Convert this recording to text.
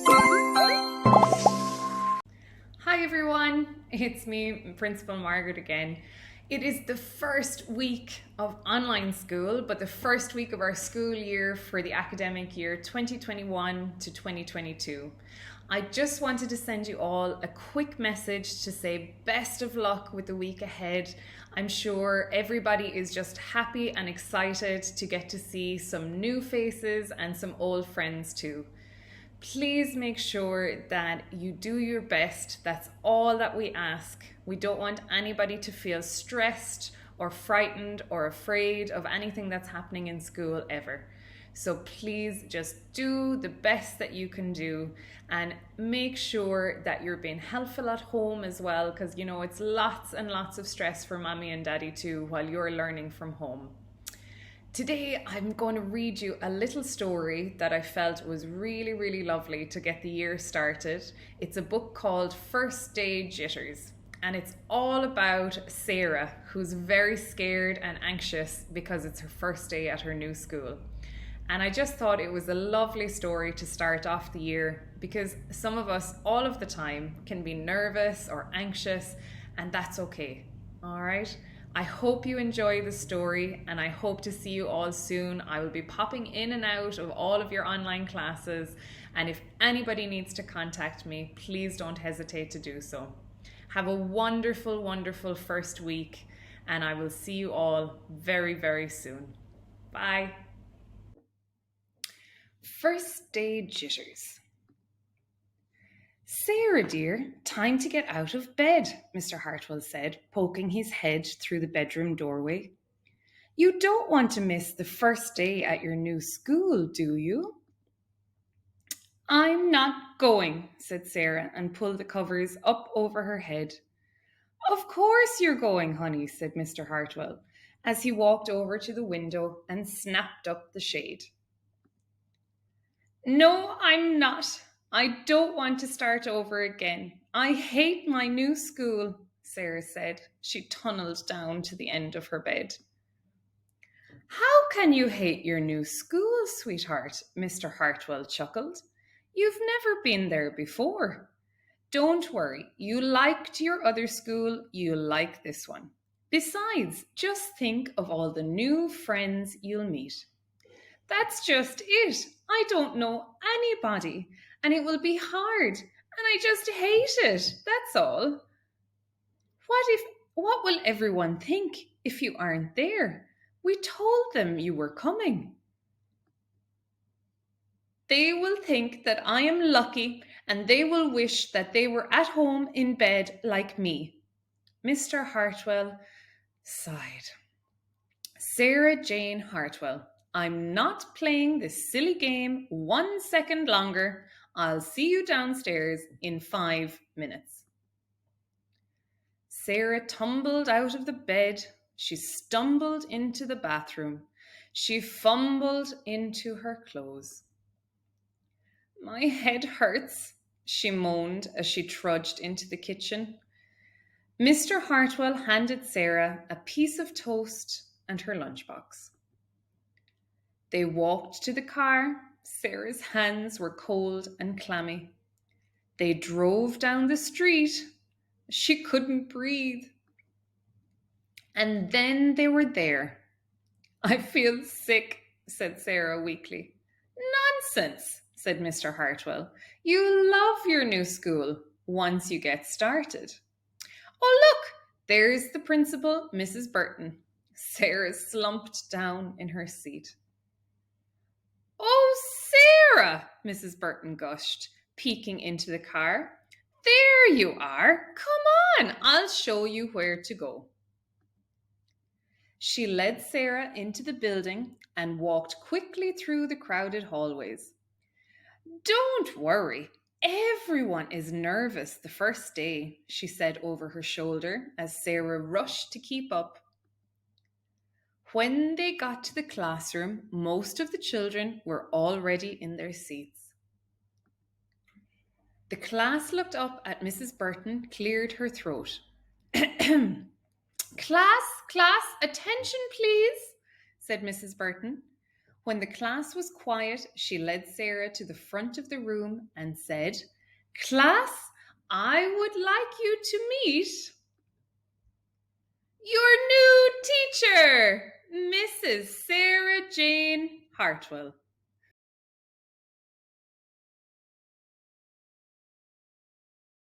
Hi everyone, it's me, Principal Margaret again. It is the first week of online school, but the first week of our school year for the academic year 2021 to 2022. I just wanted to send you all a quick message to say best of luck with the week ahead. I'm sure everybody is just happy and excited to get to see some new faces and some old friends too. Please make sure that you do your best. That's all that we ask. We don't want anybody to feel stressed or frightened or afraid of anything that's happening in school ever. So please just do the best that you can do and make sure that you're being helpful at home as well, because you know it's lots and lots of stress for mommy and daddy too while you're learning from home. Today, I'm going to read you a little story that I felt was really, really lovely to get the year started. It's a book called First Day Jitters, and it's all about Sarah, who's very scared and anxious because it's her first day at her new school. And I just thought it was a lovely story to start off the year because some of us, all of the time, can be nervous or anxious, and that's okay. All right? I hope you enjoy the story and I hope to see you all soon. I will be popping in and out of all of your online classes, and if anybody needs to contact me, please don't hesitate to do so. Have a wonderful, wonderful first week, and I will see you all very, very soon. Bye. First day jitters. Sarah, dear, time to get out of bed, Mr. Hartwell said, poking his head through the bedroom doorway. You don't want to miss the first day at your new school, do you? I'm not going, said Sarah, and pulled the covers up over her head. Of course you're going, honey, said Mr. Hartwell, as he walked over to the window and snapped up the shade. No, I'm not. I don't want to start over again. I hate my new school, Sarah said. She tunneled down to the end of her bed. How can you hate your new school, sweetheart? Mr. Hartwell chuckled. You've never been there before. Don't worry, you liked your other school, you'll like this one. Besides, just think of all the new friends you'll meet. That's just it. I don't know anybody, and it will be hard, and I just hate it. That's all. What will everyone think if you aren't there? We told them you were coming. They will think that I am lucky, and they will wish that they were at home in bed like me. Mr. Hartwell sighed. Sarah Jane Hartwell, I'm not playing this silly game 1 second longer. I'll see you downstairs in 5 minutes. Sarah tumbled out of the bed. She stumbled into the bathroom. She fumbled into her clothes. My head hurts, she moaned as she trudged into the kitchen. Mr. Hartwell handed Sarah a piece of toast and her lunchbox. They walked to the car. Sarah's hands were cold and clammy. They drove down the street. She couldn't breathe. And then they were there. I feel sick, said Sarah weakly. Nonsense, said Mr. Hartwell. You love your new school once you get started. Oh, look, there's the principal, Mrs. Burton. Sarah slumped down in her seat. Oh, Sarah, Mrs. Burton gushed, peeking into the car. There you are. Come on, I'll show you where to go. She led Sarah into the building and walked quickly through the crowded hallways. Don't worry, everyone is nervous the first day, she said over her shoulder as Sarah rushed to keep up. When they got to the classroom, most of the children were already in their seats. The class looked up at Mrs. Burton, cleared her throat. Class, attention please, said Mrs. Burton. When the class was quiet, she led Sarah to the front of the room and said, "Class, I would like you to meet your new teacher, Mrs. Sarah Jane Hartwell."